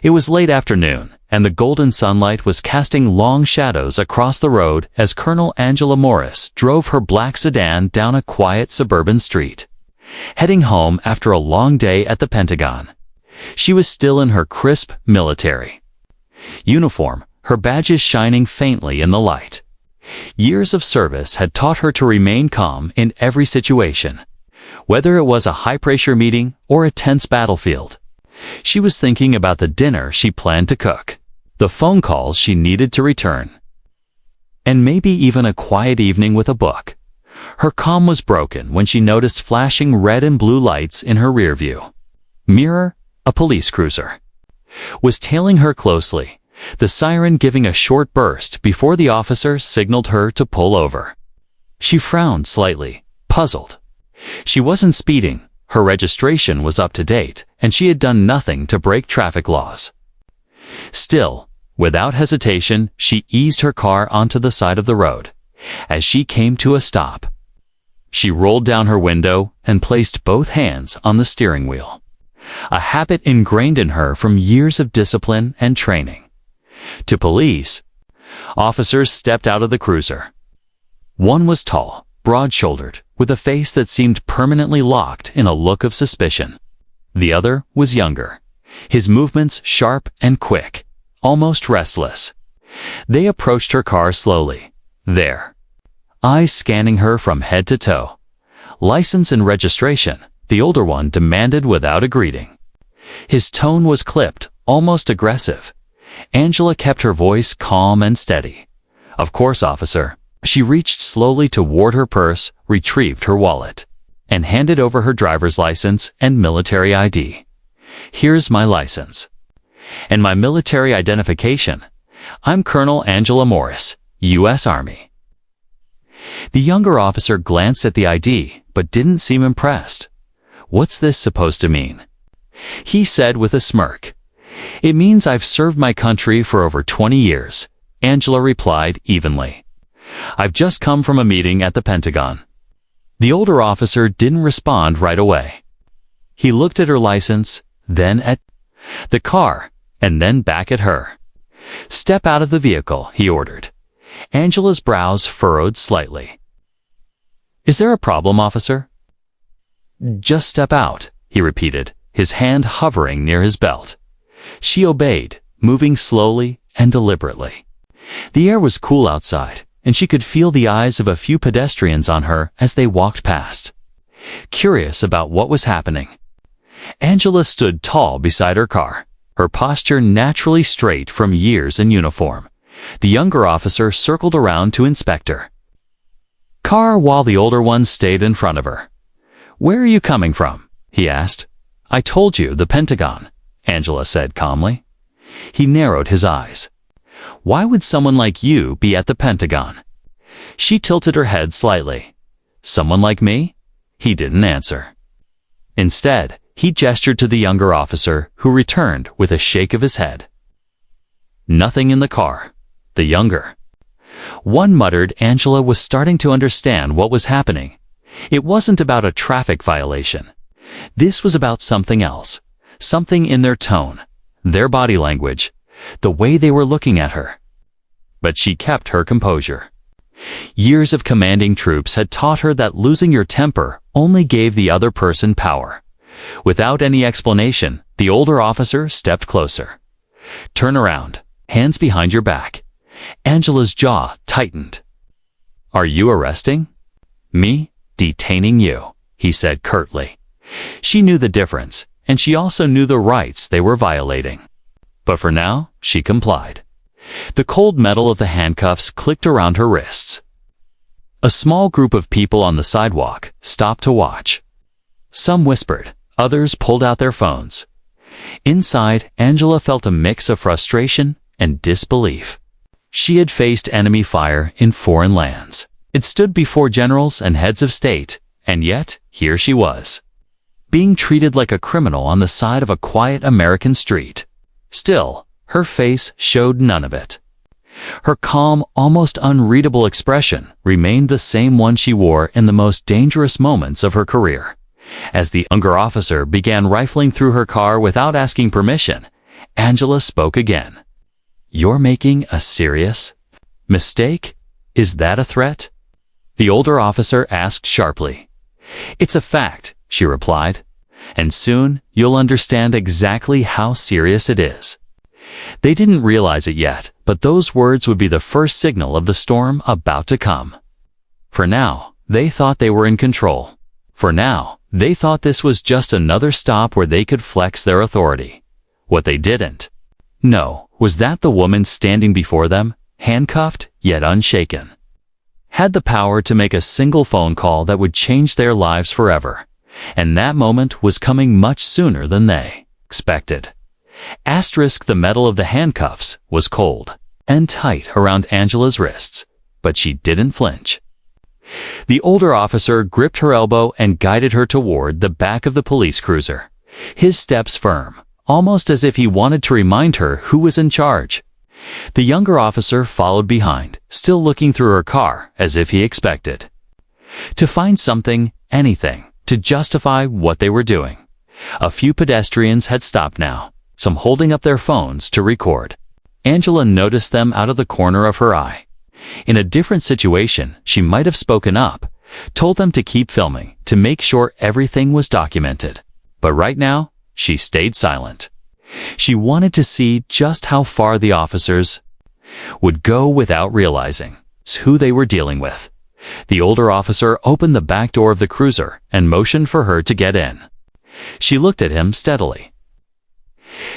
It was late afternoon, and the golden sunlight was casting long shadows across the road as Colonel Angela Morris drove her black sedan down a quiet suburban street, heading home after a long day at the Pentagon. She was still in her crisp military uniform, her badges shining faintly in the light. Years of service had taught her to remain calm in every situation, whether it was a high-pressure meeting or a tense battlefield. She was thinking about the dinner she planned to cook, the phone calls she needed to return, and maybe even a quiet evening with a book. Her calm was broken when she noticed flashing red and blue lights in her rearview mirror. A police cruiser was tailing her closely, the siren giving a short burst before the officer signaled her to pull over. She frowned slightly, puzzled. She wasn't speeding, her registration was up to date, and she had done nothing to break traffic laws. Still, without hesitation, she eased her car onto the side of the road. As she came to a stop, she rolled down her window and placed both hands on the steering wheel, a habit ingrained in her from years of discipline and training. Two police officers stepped out of the cruiser. One was tall, broad-shouldered, with a face that seemed permanently locked in a look of suspicion. The other was younger, his movements sharp and quick, almost restless. They approached her car slowly, their eyes scanning her from head to toe. License and registration, the older one demanded without a greeting. His tone was clipped, almost aggressive. Angela kept her voice calm and steady. "Of course, officer." She reached slowly toward her purse, retrieved her wallet, and handed over her driver's license and military ID. "Here's my license. And my military identification. I'm Colonel Angela Morris, U.S. Army." The younger officer glanced at the ID, but didn't seem impressed. "What's this supposed to mean?" he said with a smirk. "It means I've served my country for over 20 years, Angela replied evenly. "I've just come from a meeting at the Pentagon." The older officer didn't respond right away. He looked at her license, then at the car, and then back at her. "Step out of the vehicle," he ordered. Angela's brows furrowed slightly. "Is there a problem, officer?" "Just step out," he repeated, his hand hovering near his belt. She obeyed, moving slowly and deliberately. The air was cool outside, and she could feel the eyes of a few pedestrians on her as they walked past, curious about what was happening. Angela stood tall beside her car, her posture naturally straight from years in uniform. The younger officer circled around to inspect her car while the older one stayed in front of her. "Where are you coming from?" he asked. "I told you, the Pentagon," Angela said calmly. He narrowed his eyes. "Why would someone like you be at the Pentagon?" She tilted her head slightly. "Someone like me?" He didn't answer. Instead, he gestured to the younger officer, who returned with a shake of his head. "Nothing in the car." The younger one muttered. Angela was starting to understand what was happening. It wasn't about a traffic violation. This was about something else, something in their tone, their body language, the way they were looking at her. But she kept her composure. Years of commanding troops had taught her that losing your temper only gave the other person power. Without any explanation, the older officer stepped closer. "Turn around, hands behind your back." Angela's jaw tightened. "Are you arresting me?" "Detaining you," he said curtly. She knew the difference, and she also knew the rights they were violating. But for now, she complied. The cold metal of the handcuffs clicked around her wrists. A small group of people on the sidewalk stopped to watch. Some whispered, others pulled out their phones. Inside, Angela felt a mix of frustration and disbelief. She had faced enemy fire in foreign lands. It stood before generals and heads of state, and yet, here she was, being treated like a criminal on the side of a quiet American street. Still, her face showed none of it. Her calm, almost unreadable expression remained the same one she wore in the most dangerous moments of her career. As the younger officer began rifling through her car without asking permission, Angela spoke again. "You're making a serious mistake? Is that a threat?" The older officer asked sharply. "It's a fact," she replied, "and soon you'll understand exactly how serious it is." They didn't realize it yet, but those words would be the first signal of the storm about to come. For now, they thought they were in control. For now, they thought this was just another stop where they could flex their authority. What they didn't know was that the woman standing before them, handcuffed yet unshaken, had the power to make a single phone call that would change their lives forever. And that moment was coming much sooner than they expected. The metal of the handcuffs was cold and tight around Angela's wrists, but she didn't flinch. The older officer gripped her elbow and guided her toward the back of the police cruiser, his steps firm, almost as if he wanted to remind her who was in charge. The younger officer followed behind, still looking through her car as if he expected to find something, anything, to justify what they were doing. A few pedestrians had stopped now, some holding up their phones to record. Angela noticed them out of the corner of her eye. In a different situation, she might have spoken up, told them to keep filming, to make sure everything was documented. But right now, she stayed silent. She wanted to see just how far the officers would go without realizing who they were dealing with. The older officer opened the back door of the cruiser and motioned for her to get in. She looked at him steadily.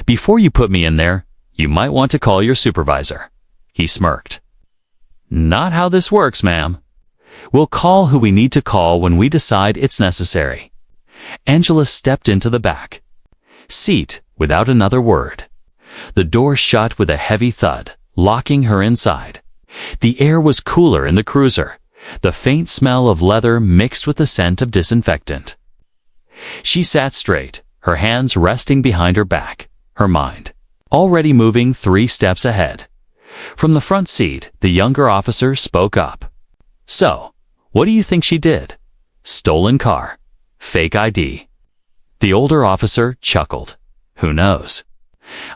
"Before you put me in there, you might want to call your supervisor." He smirked. "Not how this works, ma'am. We'll call who we need to call when we decide it's necessary." Angela stepped into the back seat without another word. The door shut with a heavy thud, locking her inside. The air was cooler in the cruiser, the faint smell of leather mixed with the scent of disinfectant. She sat straight, her hands resting behind her back, her mind already moving 3 steps ahead. From the front seat, the younger officer spoke up. "So, what do you think she did? Stolen car, fake ID." The older officer chuckled. "Who knows?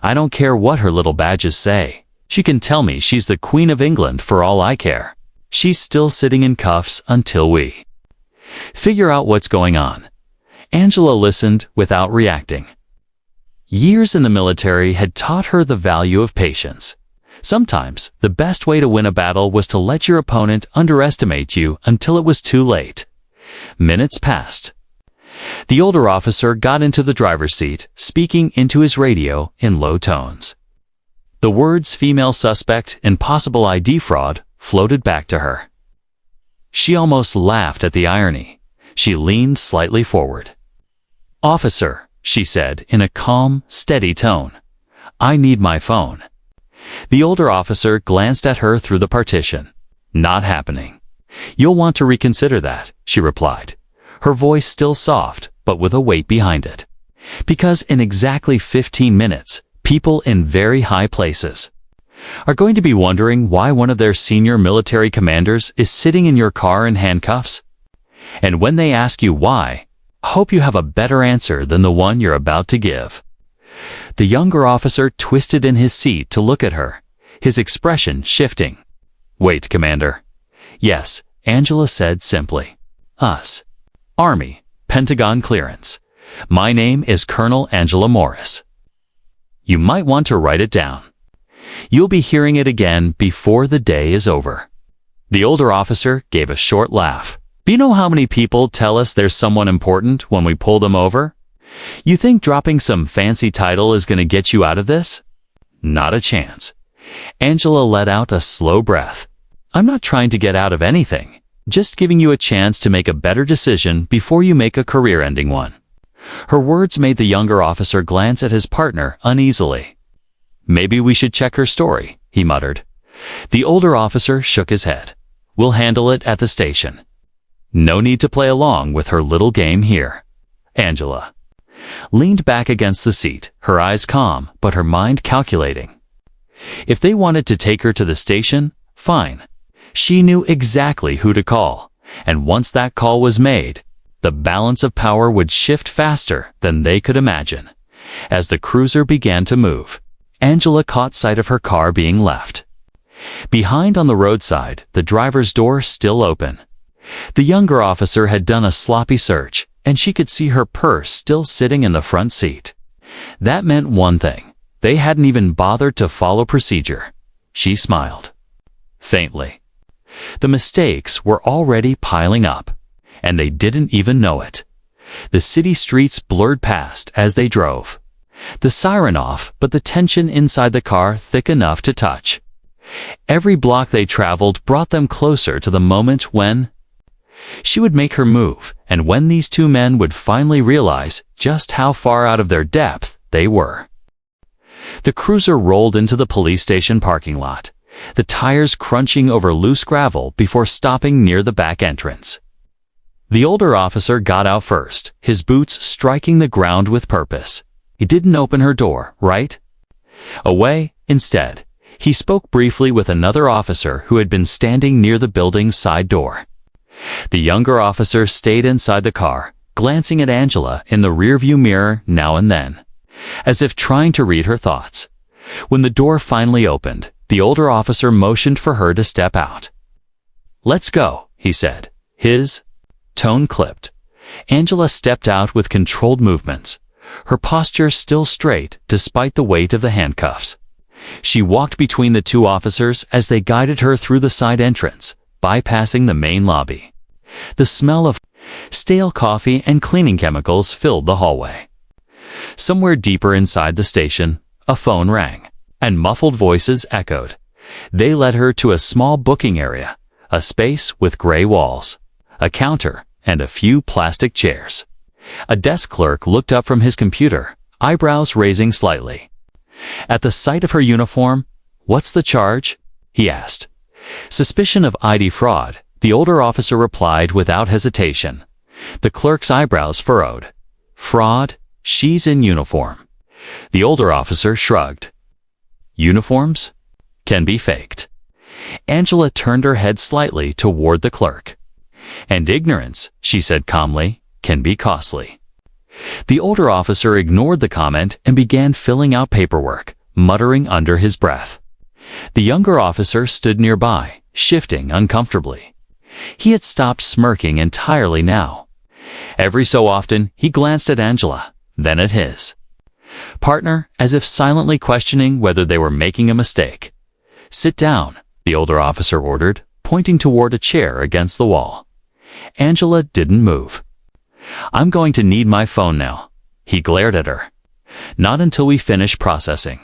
I don't care what her little badges say. She can tell me she's the Queen of England for all I care. She's still sitting in cuffs until we figure out what's going on." Angela listened without reacting. Years in the military had taught her the value of patience. Sometimes, the best way to win a battle was to let your opponent underestimate you until it was too late. Minutes passed. The older officer got into the driver's seat, speaking into his radio in low tones. The words "female suspect" and "possible ID fraud" floated back to her. She almost laughed at the irony. She leaned slightly forward. "Officer," she said in a calm, steady tone, "I need my phone." The older officer glanced at her through the partition. "Not happening. You'll want to reconsider that," she replied, her voice still soft, but with a weight behind it. "Because in exactly 15 minutes, people in very high places are going to be wondering why one of their senior military commanders is sitting in your car in handcuffs. And when they ask you why, hope you have a better answer than the one you're about to give." The younger officer twisted in his seat to look at her, his expression shifting. "Wait, Commander." "Yes," Angela said simply. "Us. Army, Pentagon clearance. My name is Colonel Angela Morris. You might want to write it down. You'll be hearing it again before the day is over." The older officer gave a short laugh. "Do you know how many people tell us there's someone important when we pull them over? You think dropping some fancy title is going to get you out of this? Not a chance." Angela let out a slow breath. "I'm not trying to get out of anything, just giving you a chance to make a better decision before you make a career-ending one." Her words made the younger officer glance at his partner uneasily. "Maybe we should check her story," he muttered. The older officer shook his head. "We'll handle it at the station. No need to play along with her little game here." Angela leaned back against the seat, her eyes calm, but her mind calculating. If they wanted to take her to the station, fine. She knew exactly who to call, and once that call was made, the balance of power would shift faster than they could imagine. As the cruiser began to move, Angela caught sight of her car being left. Behind on the roadside, the driver's door still open. The younger officer had done a sloppy search, and she could see her purse still sitting in the front seat. That meant one thing. They hadn't even bothered to follow procedure. She smiled. Faintly. The mistakes were already piling up, and they didn't even know it. The city streets blurred past as they drove. The siren off, but the tension inside the car thick enough to touch. Every block they traveled brought them closer to the moment when she would make her move, and when these two men would finally realize just how far out of their depth they were. The cruiser rolled into the police station parking lot, the tires crunching over loose gravel before stopping near the back entrance. The older officer got out first, his boots striking the ground with purpose. He didn't open her door, right? Away, instead, he spoke briefly with another officer who had been standing near the building's side door. The younger officer stayed inside the car, glancing at Angela in the rearview mirror now and then, as if trying to read her thoughts. When the door finally opened, the older officer motioned for her to step out. "Let's go," he said, his tone clipped. Angela stepped out with controlled movements, her posture still straight despite the weight of the handcuffs. She walked between the two officers as they guided her through the side entrance, bypassing the main lobby. The smell of stale coffee and cleaning chemicals filled the hallway. Somewhere deeper inside the station, a phone rang, and muffled voices echoed. They led her to a small booking area, a space with gray walls, a counter, and a few plastic chairs. A desk clerk looked up from his computer, eyebrows raising slightly. At the sight of her uniform, "What's the charge?" he asked. Suspicion of ID fraud, the older officer replied without hesitation. The clerk's eyebrows furrowed. "Fraud? She's in uniform." The older officer shrugged. "Uniforms can be faked." Angela turned her head slightly toward the clerk. "And ignorance," she said calmly, "can be costly." The older officer ignored the comment and began filling out paperwork, muttering under his breath. The younger officer stood nearby, shifting uncomfortably. He had stopped smirking entirely now. Every so often, he glanced at Angela, then at his partner, as if silently questioning whether they were making a mistake. "Sit down," the older officer ordered, pointing toward a chair against the wall. Angela didn't move. "I'm going to need my phone now." He glared at her. "Not until we finish processing."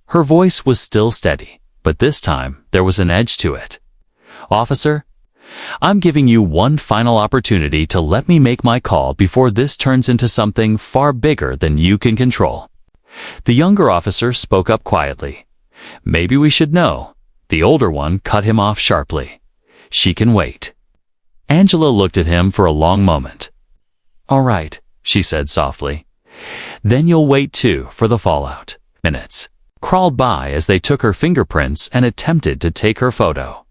Her voice was still steady, but this time there was an edge to it. "Officer, I'm giving you one final opportunity to let me make my call before this turns into something far bigger than you can control." The younger officer spoke up quietly. "Maybe we should know." The older one cut him off sharply. "She can wait." Angela looked at him for a long moment. "All right," she said softly. "Then you'll wait too for the fallout." Minutes crawled by as they took her fingerprints and attempted to take her photo.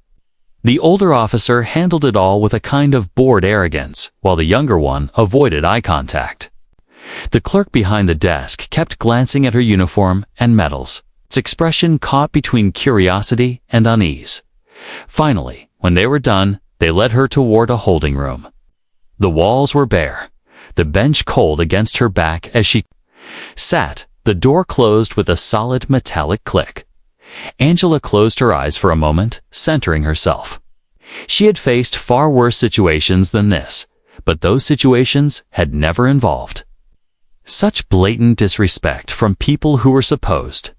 The older officer handled it all with a kind of bored arrogance, while the younger one avoided eye contact. The clerk behind the desk kept glancing at her uniform and medals, its expression caught between curiosity and unease. Finally, when they were done, they led her toward a holding room. The walls were bare, the bench cold against her back as she sat, the door closed with a solid metallic click. Angela closed her eyes for a moment, centering herself. She had faced far worse situations than this, but those situations had never involved such blatant disrespect from people who were supposed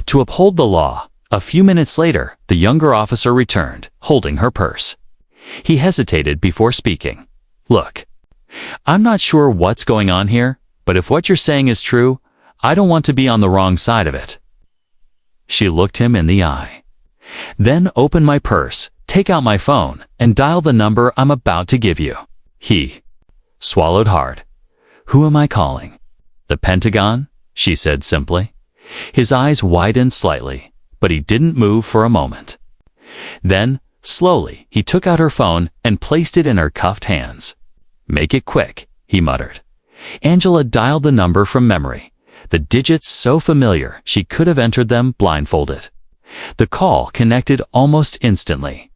to uphold the law. A few minutes later, the younger officer returned, holding her purse. He hesitated before speaking. "Look, I'm not sure what's going on here, but if what you're saying is true, I don't want to be on the wrong side of it." She looked him in the eye. "Then open my purse, take out my phone, and dial the number I'm about to give you." He swallowed hard. "Who am I calling?" "The Pentagon," she said simply. His eyes widened slightly, but he didn't move for a moment. Then, slowly, he took out her phone and placed it in her cuffed hands. "Make it quick," he muttered. Angela dialed the number from memory. the digits so familiar she could have entered them blindfolded. The call connected almost instantly,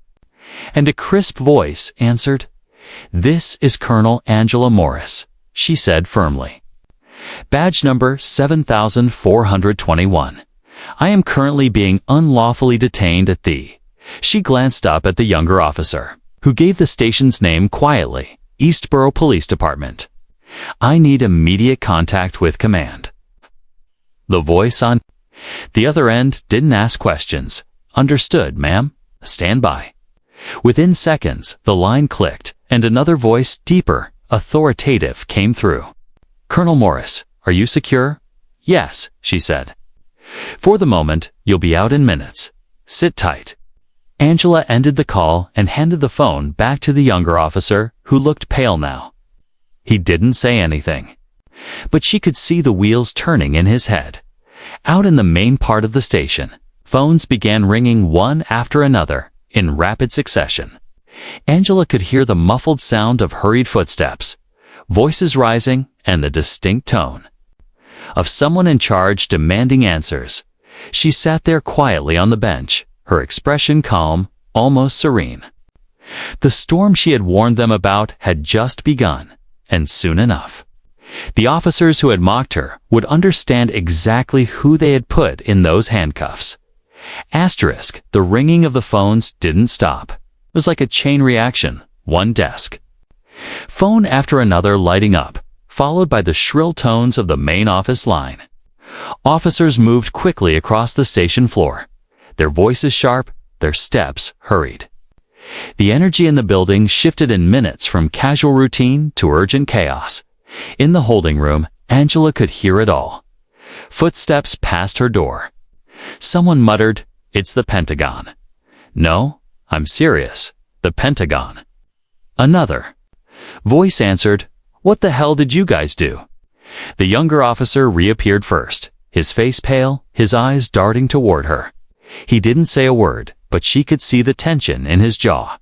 and a crisp voice answered. "This is Colonel Angela Morris," she said firmly. "Badge number 7421. I am currently being unlawfully detained at the—" She glanced up at the younger officer, who gave the station's name quietly, Eastboro Police Department. "I need immediate contact with command." The voice on the other end didn't ask questions. "Understood, ma'am. Stand by." Within seconds, the line clicked, and another voice, deeper, authoritative, came through. "Colonel Morris, are you secure?" "Yes," she said. "For the moment, you'll be out in minutes. Sit tight." Angela ended the call and handed the phone back to the younger officer, who looked pale now. He didn't say anything, but she could see the wheels turning in his head. Out in the main part of the station, phones began ringing one after another, in rapid succession. Angela could hear the muffled sound of hurried footsteps, voices rising, and the distinct tone of someone in charge demanding answers. She sat there quietly on the bench, her expression calm, almost serene. The storm she had warned them about had just begun, and soon enough, the officers who had mocked her would understand exactly who they had put in those handcuffs. Asterisk, the ringing of the phones didn't stop. It was like a chain reaction, one desk, phone after another lighting up, followed by the shrill tones of the main office line. Officers moved quickly across the station floor, their voices sharp, their steps hurried. The energy in the building shifted in minutes from casual routine to urgent chaos. In the holding room, Angela could hear it all. Footsteps passed her door. Someone muttered, "It's the Pentagon." "No, I'm serious. The Pentagon." Another voice answered, "What the hell did you guys do?" The younger officer reappeared first, his face pale, his eyes darting toward her. He didn't say a word, but she could see the tension in his jaw.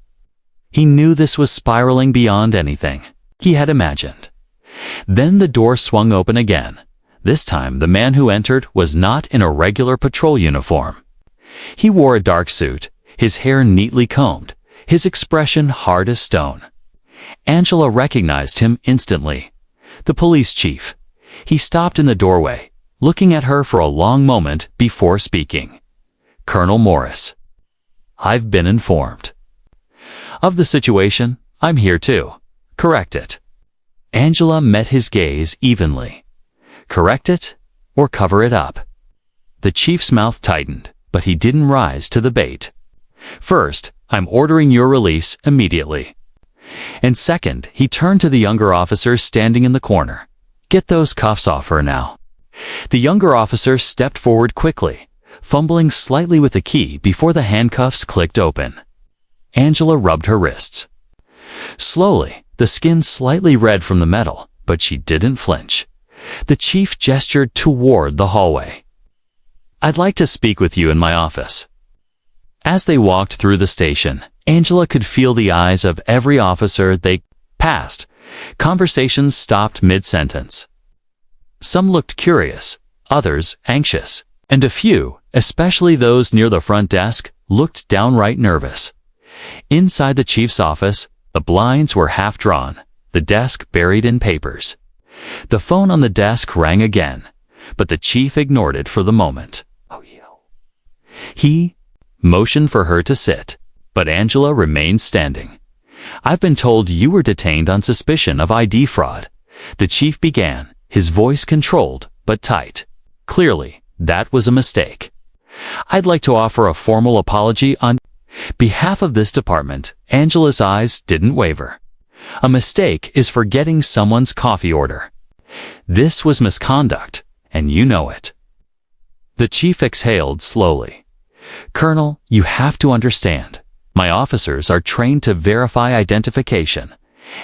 He knew this was spiraling beyond anything he had imagined. Then the door swung open again. This time the man who entered was not in a regular patrol uniform. He wore a dark suit, his hair neatly combed, his expression hard as stone. Angela recognized him instantly. The police chief. He stopped in the doorway, looking at her for a long moment before speaking. "Colonel Morris, I've been informed of the situation. I'm here to correct it." Angela met his gaze evenly. Correct it or cover it up? The chief's mouth tightened, but he didn't rise to the bait. "First, I'm ordering your release immediately." And second, he turned to the younger officer standing in the corner. "Get those cuffs off her now." The younger officer stepped forward quickly, fumbling slightly with the key before the handcuffs clicked open. Angela rubbed her wrists. Slowly, the skin slightly red from the metal, but she didn't flinch. The chief gestured toward the hallway. "I'd like to speak with you in my office." As they walked through the station, Angela could feel the eyes of every officer they passed. Conversations stopped mid-sentence. Some looked curious, others anxious, and a few, especially those near the front desk, looked downright nervous. Inside the chief's office, the blinds were half drawn, the desk buried in papers. The phone on the desk rang again, but the chief ignored it for the moment. He motioned for her to sit, but Angela remained standing. "I've been told you were detained on suspicion of ID fraud," the chief began, his voice controlled but tight. "Clearly, that was a mistake. I'd like to offer a formal apology on behalf of this department." Angela's eyes didn't waver. "A mistake is forgetting someone's coffee order. This was misconduct, and you know it." The chief exhaled slowly. "Colonel, you have to understand. My officers are trained to verify identification."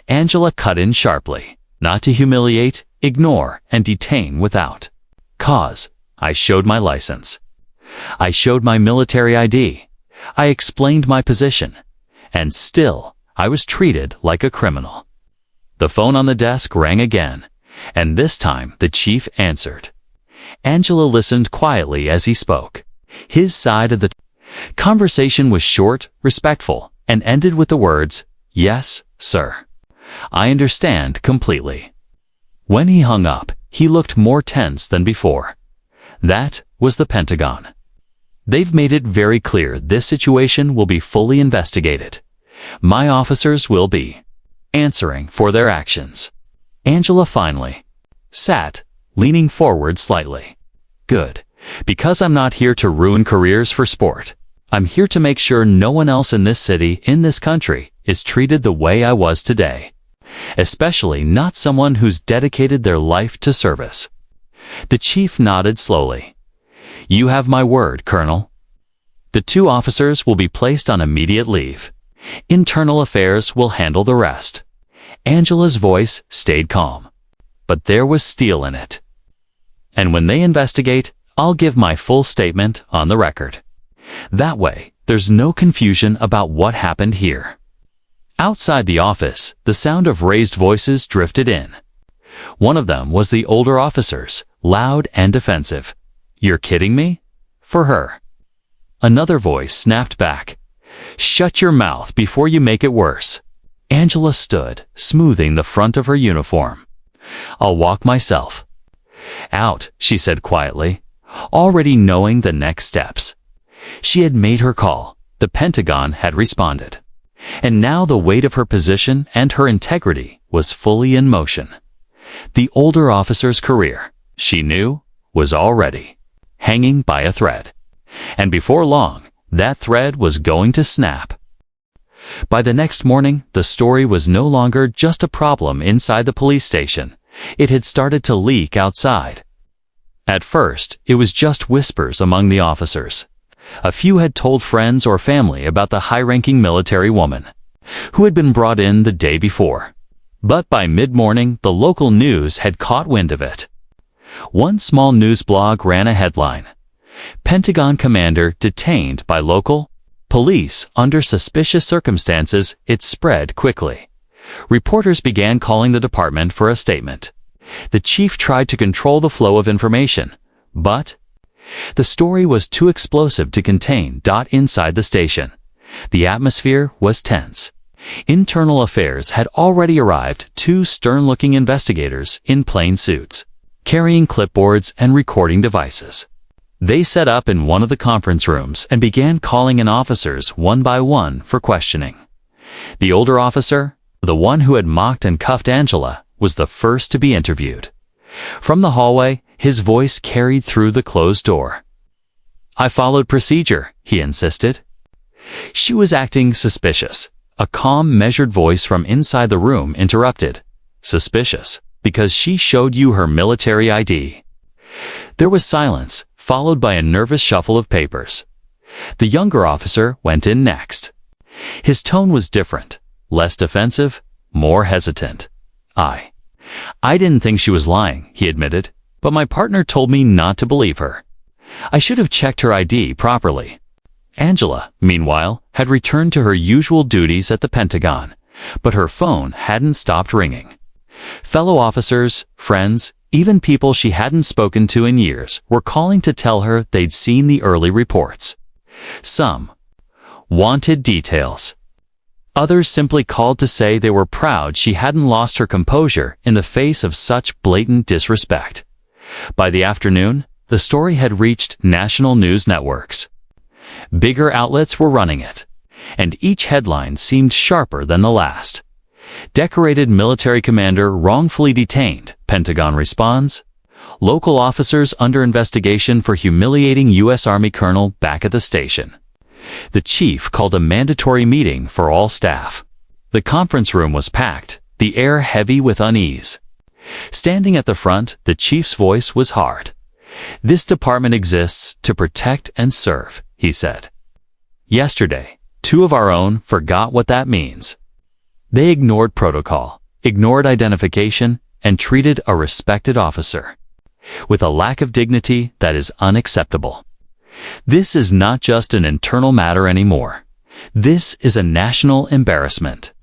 Angela cut in sharply. "Not to humiliate, ignore, and detain without cause. I showed my license. I showed my military ID. I explained my position. And still, I was treated like a criminal." The phone on the desk rang again, and this time the chief answered. Angela listened quietly as he spoke. His side of the conversation was short, respectful, and ended with the words, "Yes, sir. I understand completely." When he hung up, he looked more tense than before. That was the Pentagon. They've made it very clear this situation will be fully investigated. My officers will be answering for their actions. Angela finally sat, leaning forward slightly. Good, because I'm not here to ruin careers for sport. I'm here to make sure no one else in this city, in this country, is treated the way I was today. Especially not someone who's dedicated their life to service. The chief nodded slowly. You have my word, Colonel. The two officers will be placed on immediate leave. Internal affairs will handle the rest. Angela's voice stayed calm, but there was steel in it. And when they investigate, I'll give my full statement on the record. That way, there's no confusion about what happened here. Outside the office, the sound of raised voices drifted in. One of them was the older officer's, loud and defensive. You're kidding me? For her. Another voice snapped back. Shut your mouth before you make it worse. Angela stood, smoothing the front of her uniform. I'll walk myself. Out, she said quietly, already knowing the next steps. She had made her call. The Pentagon had responded. And now the weight of her position and her integrity was fully in motion. The older officer's career, she knew, was already hanging by a thread. And before long, that thread was going to snap. By the next morning, the story was no longer just a problem inside the police station. It had started to leak outside. At first, it was just whispers among the officers. A few had told friends or family about the high-ranking military woman, who had been brought in the day before. But by mid-morning, the local news had caught wind of it. One small news blog ran a headline, Pentagon commander detained by local police under suspicious circumstances. It spread quickly. Reporters began calling the department for a statement. The chief tried to control the flow of information, but the story was too explosive to contain. Inside the station, the atmosphere was tense. Internal affairs had already arrived, two stern-looking investigators in plain suits, carrying clipboards and recording devices. They set up in one of the conference rooms and began calling in officers one by one for questioning. The older officer, the one who had mocked and cuffed Angela, was the first to be interviewed. From the hallway, his voice carried through the closed door. I followed procedure, he insisted. She was acting suspicious. A calm, measured voice from inside the room interrupted. Suspicious, because she showed you her military ID. There was silence, followed by a nervous shuffle of papers. The younger officer went in next. His tone was different, less defensive, more hesitant. I didn't think she was lying, he admitted, but my partner told me not to believe her. I should have checked her ID properly. Angela, meanwhile, had returned to her usual duties at the Pentagon, but her phone hadn't stopped ringing. Fellow officers, friends, even people she hadn't spoken to in years were calling to tell her they'd seen the early reports. Some wanted details. Others simply called to say they were proud she hadn't lost her composure in the face of such blatant disrespect. By the afternoon, the story had reached national news networks. Bigger outlets were running it, and each headline seemed sharper than the last. Decorated military commander wrongfully detained, Pentagon responds. Local officers under investigation for humiliating U.S. Army colonel back at the station. The chief called a mandatory meeting for all staff. The conference room was packed, the air heavy with unease. Standing at the front, the chief's voice was hard. This department exists to protect and serve, he said. Yesterday, two of our own forgot what that means. They ignored protocol, ignored identification, and treated a respected officer with a lack of dignity that is unacceptable. This is not just an internal matter anymore. This is a national embarrassment.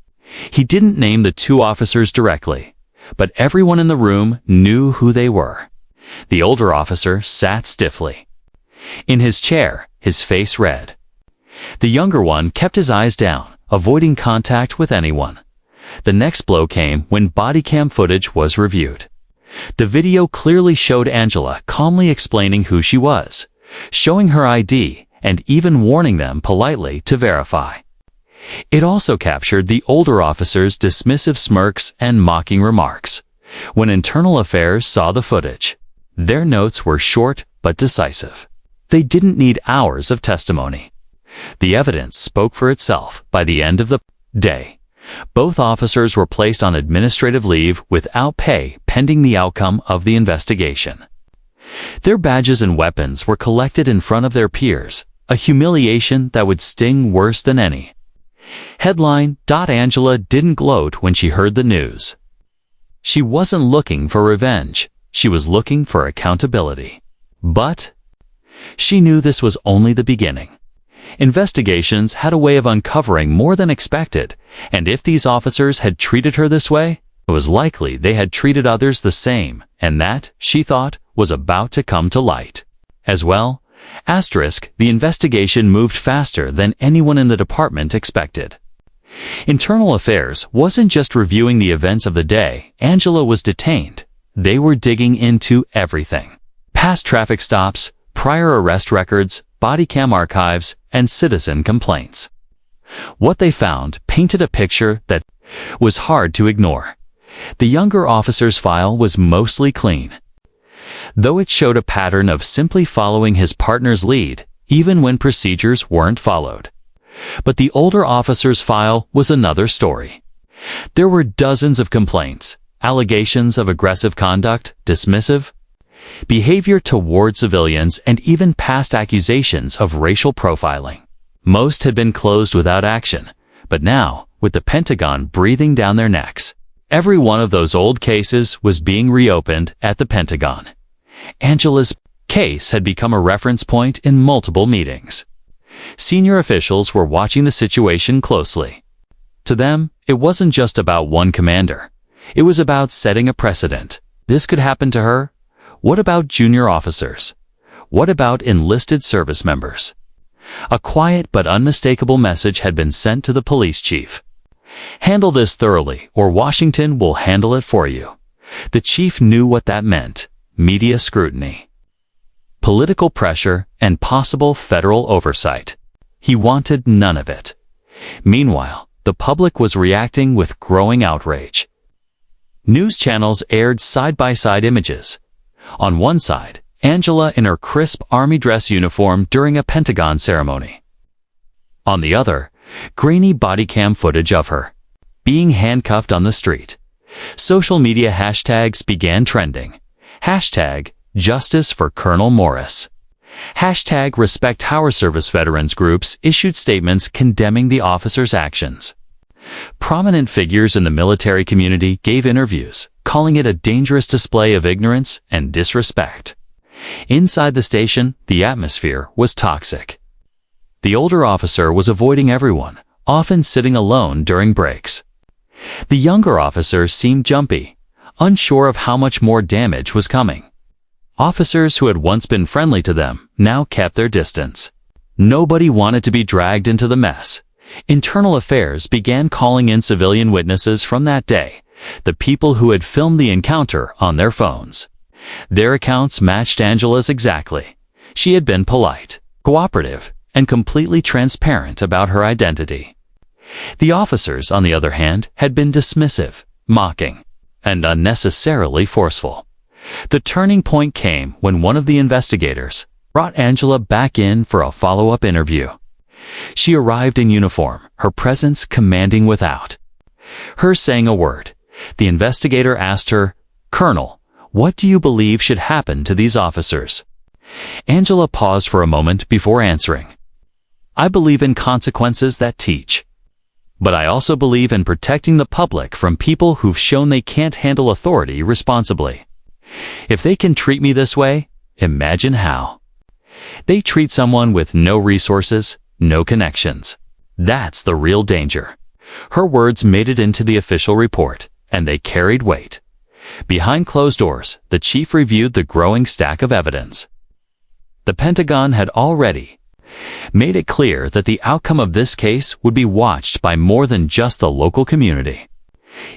He didn't name the two officers directly, but everyone in the room knew who they were. The older officer sat stiffly. In his chair, his face red. The younger one kept his eyes down, avoiding contact with anyone. The next blow came when body cam footage was reviewed. The video clearly showed Angela calmly explaining who she was, showing her ID, and even warning them politely to verify. It also captured the older officer's dismissive smirks and mocking remarks. When Internal Affairs saw the footage, their notes were short but decisive. They didn't need hours of testimony. The evidence spoke for itself by the end of the day. Both officers were placed on administrative leave without pay pending the outcome of the investigation. Their badges and weapons were collected in front of their peers, a humiliation that would sting worse than any. Headline: Angela didn't gloat when she heard the news. She wasn't looking for revenge. She was looking for accountability. But she knew this was only the beginning. Investigations had a way of uncovering more than expected, and if these officers had treated her this way, it was likely they had treated others the same, and that, she thought, was about to come to light. As well, the investigation moved faster than anyone in the department expected. Internal Affairs wasn't just reviewing the events of the day Angela was detained. They were digging into everything. Past traffic stops, prior arrest records, body cam archives, and citizen complaints. What they found painted a picture that was hard to ignore. The younger officer's file was mostly clean, though it showed a pattern of simply following his partner's lead, even when procedures weren't followed. But the older officer's file was another story. There were dozens of complaints, allegations of aggressive conduct, dismissive behavior toward civilians, and even past accusations of racial profiling. Most had been closed without action, but now, with the Pentagon breathing down their necks, every one of those old cases was being reopened at the Pentagon. Angela's case had become a reference point in multiple meetings. Senior officials were watching the situation closely. To them, it wasn't just about one commander. It was about setting a precedent. This could happen to her. What about junior officers? What about enlisted service members? A quiet but unmistakable message had been sent to the police chief. Handle this thoroughly, or Washington will handle it for you. The chief knew what that meant: media scrutiny, political pressure, and possible federal oversight. He wanted none of it. Meanwhile, the public was reacting with growing outrage. News channels aired side-by-side images. On one side, Angela in her crisp army dress uniform during a Pentagon ceremony. On the other, grainy body cam footage of her being handcuffed on the street. Social media hashtags began trending. Hashtag Justice for Colonel Morris. Hashtag Respect Our Service Veterans groups issued statements condemning the officer's actions. Prominent figures in the military community gave interviews, calling it a dangerous display of ignorance and disrespect. Inside the station, the atmosphere was toxic. The older officer was avoiding everyone, often sitting alone during breaks. The younger officer seemed jumpy, unsure of how much more damage was coming. Officers who had once been friendly to them now kept their distance. Nobody wanted to be dragged into the mess. Internal Affairs began calling in civilian witnesses from that day, the people who had filmed the encounter on their phones. Their accounts matched Angela's exactly. She had been polite, cooperative, and completely transparent about her identity. The officers, on the other hand, had been dismissive, mocking, and unnecessarily forceful. The turning point came when one of the investigators brought Angela back in for a follow-up interview. She arrived in uniform, her presence commanding without her saying a word. The investigator asked her, "Colonel, what do you believe should happen to these officers?" Angela paused for a moment before answering. "I believe in consequences that teach. But I also believe in protecting the public from people who've shown they can't handle authority responsibly. If they can treat me this way, imagine how they treat someone with no resources, no connections. That's the real danger." Her words made it into the official report, and they carried weight. Behind closed doors, the chief reviewed the growing stack of evidence. The Pentagon had already made it clear that the outcome of this case would be watched by more than just the local community.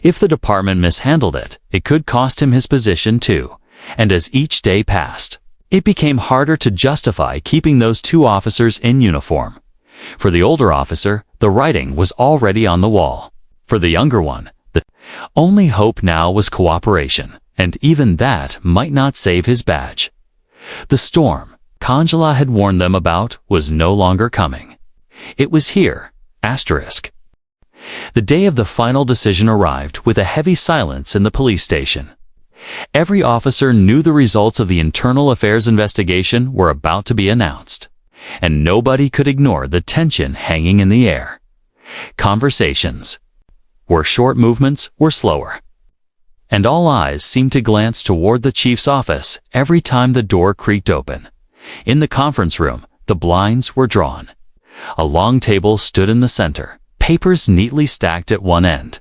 If the department mishandled it, it could cost him his position too, and as each day passed, it became harder to justify keeping those two officers in uniform. For the older officer, the writing was already on the wall. For the younger one, the only hope now was cooperation, and even that might not save his badge. The storm Angela had warned them about was no longer coming. It was here. The day of the final decision arrived with a heavy silence in the police station. Every officer knew the results of the internal affairs investigation were about to be announced, and nobody could ignore the tension hanging in the air. Conversations were short, movements were slower, and all eyes seemed to glance toward the chief's office every time the door creaked open. In the conference room, the blinds were drawn. A long table stood in the center, papers neatly stacked at one end.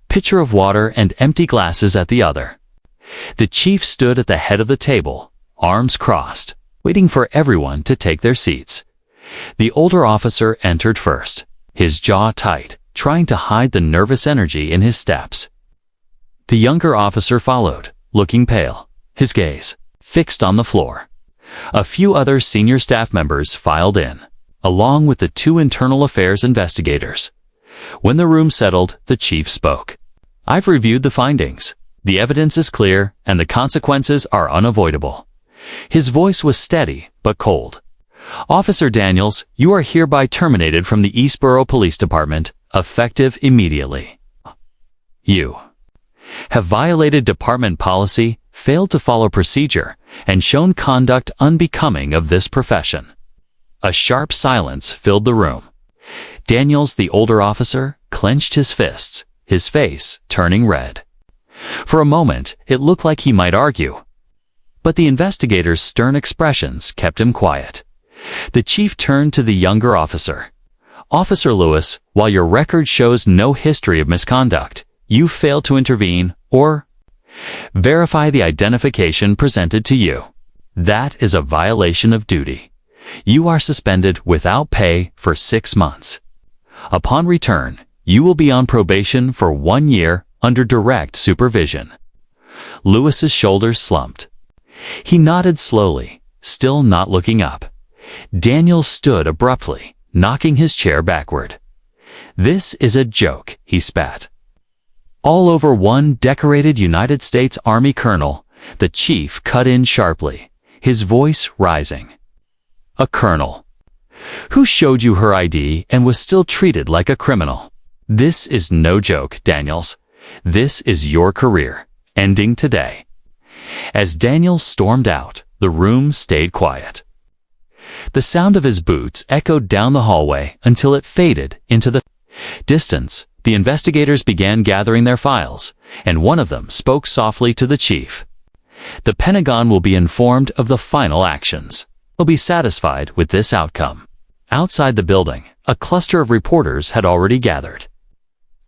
Pitcher of water and empty glasses at the other. The chief stood at the head of the table, arms crossed, waiting for everyone to take their seats. The older officer entered first, his jaw tight, trying to hide the nervous energy in his steps. The younger officer followed, looking pale, his gaze fixed on the floor. A few other senior staff members filed in, along with the two internal affairs investigators. When the room settled, the chief spoke. "I've reviewed the findings. The evidence is clear, and the consequences are unavoidable." His voice was steady but cold. "Officer Daniels, you are hereby terminated from the Eastboro Police Department, effective immediately. You have violated department policy, failed to follow procedure, and shown conduct unbecoming of this profession." A sharp silence filled the room. Daniels, the older officer, clenched his fists, his face turning red. For a moment, it looked like he might argue, but the investigator's stern expressions kept him quiet. The chief turned to the younger officer. "Officer Lewis, while your record shows no history of misconduct, you failed to intervene or verify the identification presented to you. That is a violation of duty. You are suspended without pay for 6 months. Upon return, you will be on probation for 1 year under direct supervision." Lewis's shoulders slumped. He nodded slowly, still not looking up. Daniels stood abruptly, knocking his chair backward. "This is a joke," he spat. "All over one decorated United States Army colonel," the chief cut in sharply, his voice rising. "A colonel who showed you her ID and was still treated like a criminal. This is no joke, Daniels. This is your career, ending today." As Daniels stormed out, the room stayed quiet. The sound of his boots echoed down the hallway until it faded into the distance. The investigators began gathering their files, and one of them spoke softly to the chief. "The Pentagon will be informed of the final actions. They'll be satisfied with this outcome." Outside the building, a cluster of reporters had already gathered.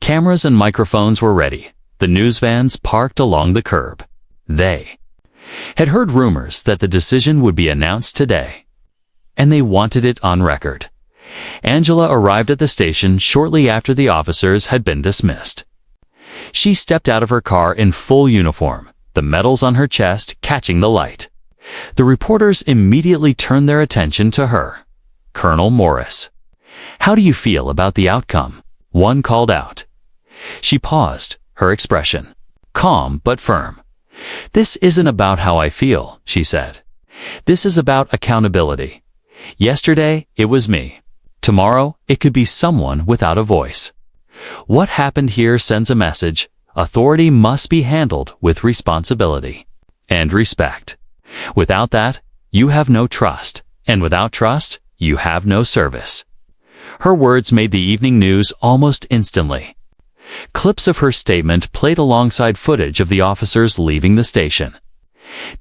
Cameras and microphones were ready, the news vans parked along the curb. They had heard rumors that the decision would be announced today, and they wanted it on record. Angela arrived at the station shortly after the officers had been dismissed. She stepped out of her car in full uniform, the medals on her chest catching the light. The reporters immediately turned their attention to her. "Colonel Morris, how do you feel about the outcome?" one called out. She paused, her expression calm but firm. "This isn't about how I feel," she said. "This is about accountability. Yesterday, it was me. Tomorrow, it could be someone without a voice. What happened here sends a message. Authority must be handled with responsibility and respect. Without that, you have no trust, and without trust, you have no service." Her words made the evening news almost instantly. Clips of her statement played alongside footage of the officers leaving the station.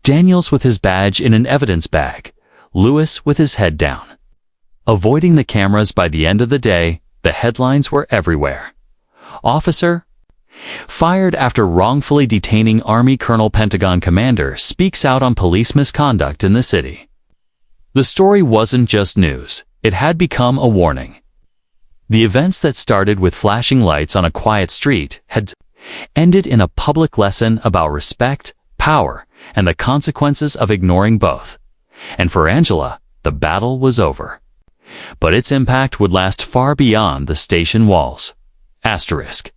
Daniels with his badge in an evidence bag, Lewis with his head down. Avoiding the cameras by the end of the day, the headlines were everywhere. "Officer Fired after wrongfully detaining Army Colonel Pentagon commander speaks out on police misconduct in the city. The story wasn't just news, it had become a warning. The events that started with flashing lights on a quiet street had ended in a public lesson about respect, power, and the consequences of ignoring both. And for Angela, the battle was over. But its impact would last far beyond the station walls. Asterisk.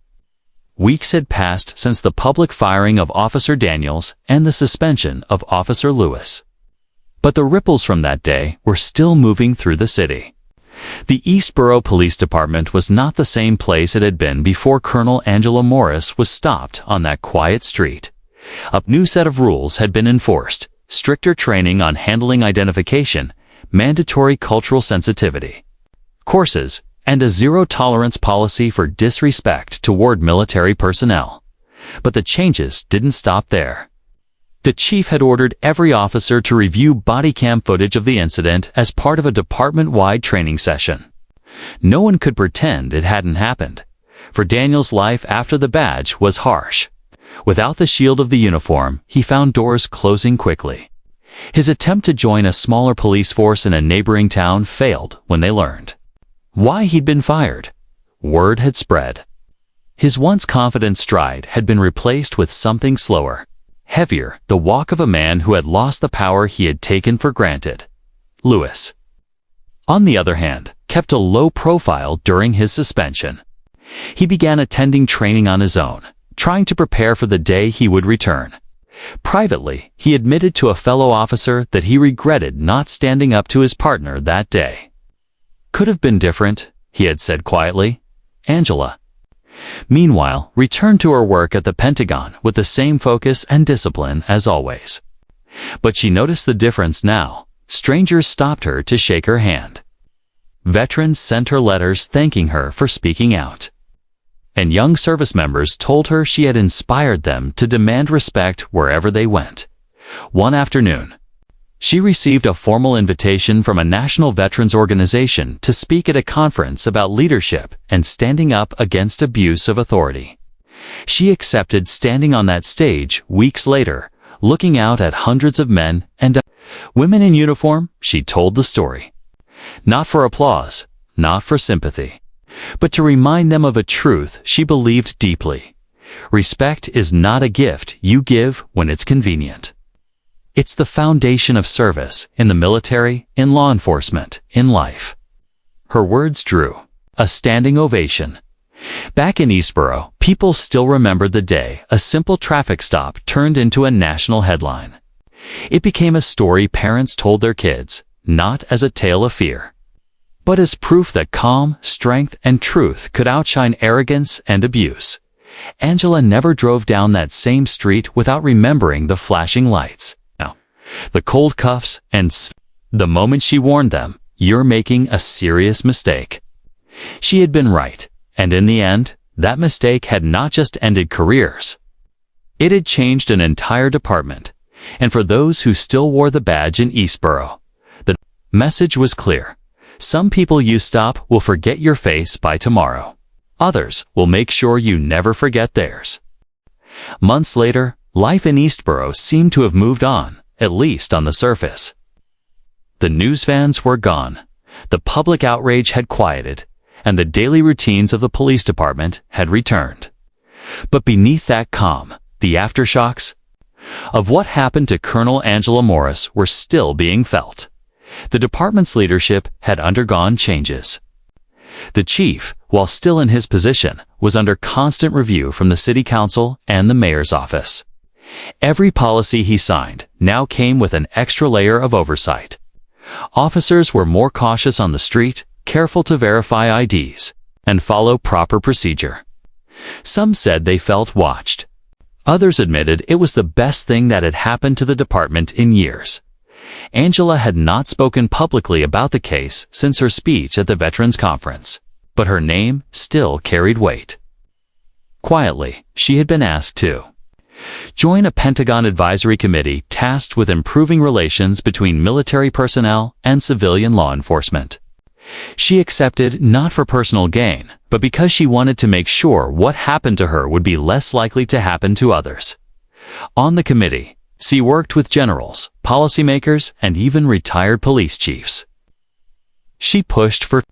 Weeks had passed since the public firing of Officer Daniels and the suspension of Officer Lewis. But the ripples from that day were still moving through the city. The Eastboro Police Department was not the same place it had been before Colonel Angela Morris was stopped on that quiet street. A new set of rules had been enforced, stricter training on handling identification, mandatory cultural sensitivity courses, and a zero-tolerance policy for disrespect toward military personnel. But the changes didn't stop there. The chief had ordered every officer to review body cam footage of the incident as part of a department-wide training session. No one could pretend it hadn't happened, for Daniel's life after the badge was harsh. Without the shield of the uniform, he found doors closing quickly. His attempt to join a smaller police force in a neighboring town failed when they learned why he'd been fired. Word had spread. His once confident stride had been replaced with something slower, heavier, the walk of a man who had lost the power he had taken for granted. Lewis, on the other hand, kept a low profile during his suspension. He began attending training on his own, trying to prepare for the day he would return. Privately, he admitted to a fellow officer that he regretted not standing up to his partner that day. Could have been different, he had said quietly. Angela, meanwhile, returned to her work at the Pentagon with the same focus and discipline as always. But she noticed the difference now. Strangers stopped her to shake her hand. Veterans sent her letters thanking her for speaking out. And young service members told her she had inspired them to demand respect wherever they went. One afternoon, she received a formal invitation from a national veterans organization to speak at a conference about leadership and standing up against abuse of authority. She accepted standing on that stage weeks later, looking out at hundreds of men and women in uniform. She told the story. Not for applause, not for sympathy, but to remind them of a truth she believed deeply. Respect is not a gift you give when it's convenient. It's the foundation of service in the military, in law enforcement, in life. Her words drew a standing ovation. Back in Eastboro, people still remembered the day a simple traffic stop turned into a national headline. It became a story parents told their kids, not as a tale of fear, but as proof that calm, strength, and truth could outshine arrogance and abuse. Angela never drove down that same street without remembering the flashing lights, the cold cuffs, and the moment she warned them, "You're making a serious mistake." She had been right, and in the end, that mistake had not just ended careers. It had changed an entire department, and for those who still wore the badge in Eastboro, the message was clear. Some people you stop will forget your face by tomorrow. Others will make sure you never forget theirs. Months later, life in Eastboro seemed to have moved on, at least on the surface. The news vans were gone, the public outrage had quieted, and the daily routines of the police department had returned. But beneath that calm, the aftershocks of what happened to Colonel Angela Morris were still being felt. The department's leadership had undergone changes. The chief, while still in his position, was under constant review from the city council and the mayor's office. Every policy he signed now came with an extra layer of oversight. Officers were more cautious on the street, careful to verify IDs, and follow proper procedure. Some said they felt watched. Others admitted it was the best thing that had happened to the department in years. Angela had not spoken publicly about the case since her speech at the Veterans Conference, but her name still carried weight. Quietly, she had been asked to join a Pentagon advisory committee tasked with improving relations between military personnel and civilian law enforcement. She accepted not for personal gain, but because she wanted to make sure what happened to her would be less likely to happen to others. On the committee, she worked with generals, policymakers, and even retired police chiefs. She pushed for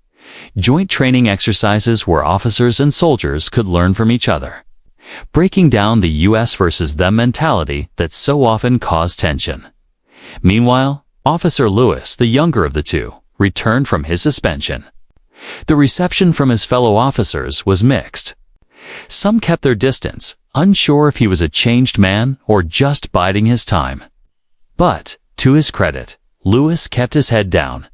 joint training exercises where officers and soldiers could learn from each other, breaking down the US versus them mentality that so often caused tension. Meanwhile, Officer Lewis, the younger of the two, returned from his suspension. The reception from his fellow officers was mixed. Some kept their distance, unsure if he was a changed man or just biding his time. But, to his credit, Lewis kept his head down,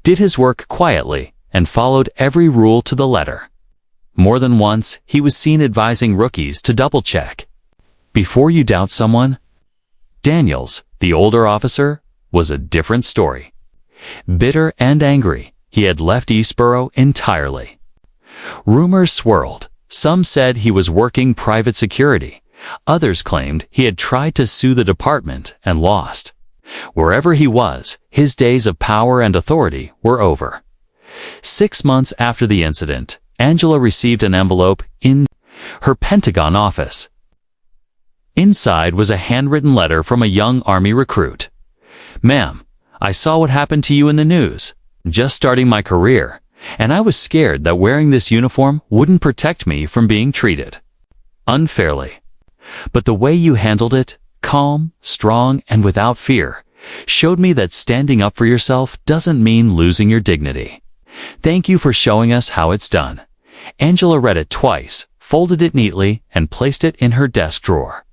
did his work quietly, and followed every rule to the letter. More than once, he was seen advising rookies to double-check. Before you doubt someone. Daniels, the older officer, was a different story. Bitter and angry, he had left Eastboro entirely. Rumors swirled. Some said he was working private security. Others claimed he had tried to sue the department and lost. Wherever he was, his days of power and authority were over. 6 months after the incident, Angela received an envelope in her Pentagon office. Inside was a handwritten letter from a young Army recruit. "Ma'am, I saw what happened to you in the news. Just starting my career, and I was scared that wearing this uniform wouldn't protect me from being treated unfairly. But the way you handled it, calm, strong, and without fear, showed me that standing up for yourself doesn't mean losing your dignity. Thank you for showing us how it's done." Angela read it twice, folded it neatly, and placed it in her desk drawer.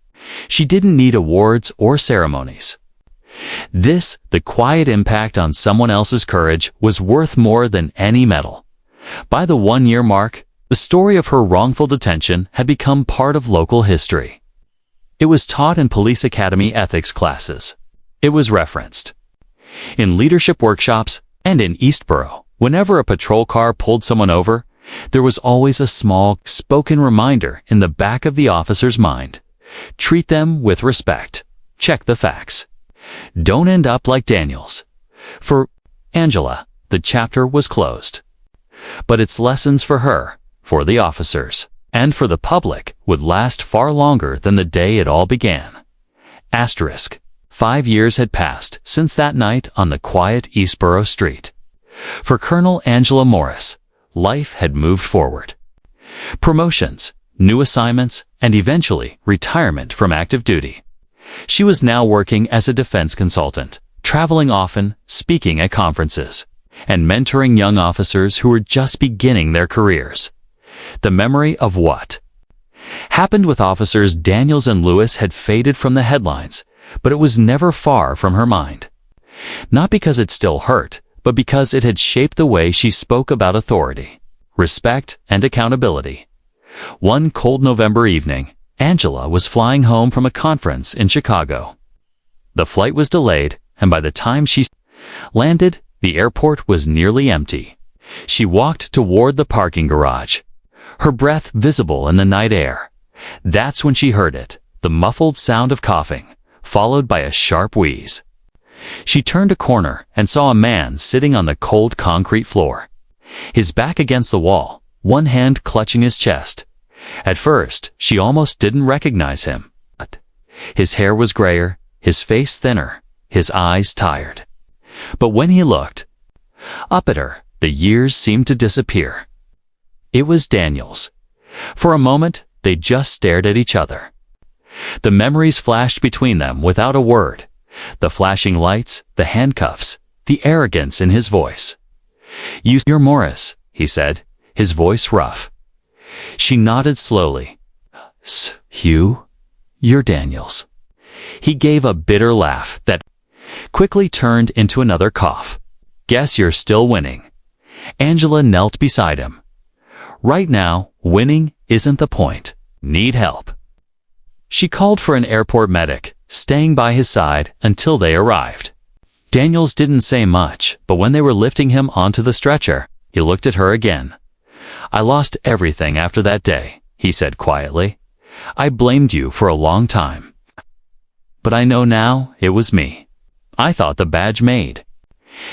She didn't need awards or ceremonies. This, the quiet impact on someone else's courage, was worth more than any medal. By the 1-year mark, the story of her wrongful detention had become part of local history. It was taught in police academy ethics classes. It was referenced in leadership workshops, and in Eastboro, whenever a patrol car pulled someone over, there was always a small, spoken reminder in the back of the officer's mind. Treat them with respect. Check the facts. Don't end up like Daniels. For Angela, the chapter was closed. But its lessons for her, for the officers, and for the public would last far longer than the day it all began. Asterisk. 5 years had passed since that night on the quiet Eastboro street. For Colonel Angela Morris, life had moved forward. Promotions, new assignments, and eventually retirement from active duty. She was now working as a defense consultant, traveling often, speaking at conferences, and mentoring young officers who were just beginning their careers. The memory of what happened with officers Daniels and Lewis had faded from the headlines, but it was never far from her mind. Not because it still hurt, but because it had shaped the way she spoke about authority, respect, and accountability. One cold November evening, Angela was flying home from a conference in Chicago. The flight was delayed, and by the time she landed, the airport was nearly empty. She walked toward the parking garage, her breath visible in the night air. That's when she heard it, the muffled sound of coughing, followed by a sharp wheeze. She turned a corner and saw a man sitting on the cold concrete floor, his back against the wall, one hand clutching his chest. At first, she almost didn't recognize him. His hair was grayer, his face thinner, his eyes tired. But when he looked up at her, the years seemed to disappear. It was Daniels. For a moment, they just stared at each other. The memories flashed between them without a word. The flashing lights, the handcuffs, the arrogance in his voice. "You're Morris," he said, his voice rough. She nodded slowly. "Hugh, you're Daniels." He gave a bitter laugh that quickly turned into another cough. "Guess you're still winning." Angela knelt beside him. "Right now, winning isn't the point. Need help." She called for an airport medic, staying by his side until they arrived. Daniels didn't say much, but when they were lifting him onto the stretcher, he looked at her again. "I lost everything after that day," he said quietly. "I blamed you for a long time. But I know now it was me. I thought the badge made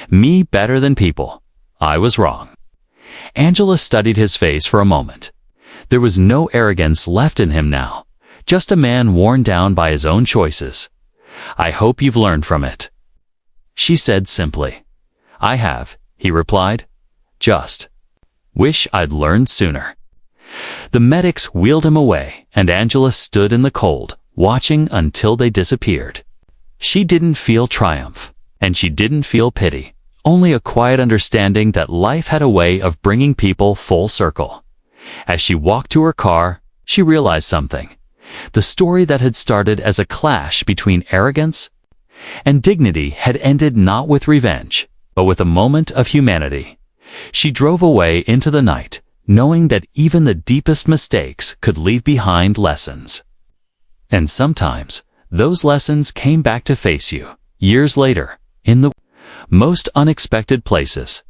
me better than people. I was wrong." Angela studied his face for a moment. There was no arrogance left in him now, just a man worn down by his own choices. "I hope you've learned from it," she said simply. "I have," he replied. "Just wish I'd learned sooner." The medics wheeled him away, and Angela stood in the cold, watching until they disappeared. She didn't feel triumph, and she didn't feel pity, only a quiet understanding that life had a way of bringing people full circle. As she walked to her car, she realized something. The story that had started as a clash between arrogance and dignity had ended not with revenge, but with a moment of humanity. She drove away into the night, knowing that even the deepest mistakes could leave behind lessons. And sometimes, those lessons came back to face you, years later, in the most unexpected places.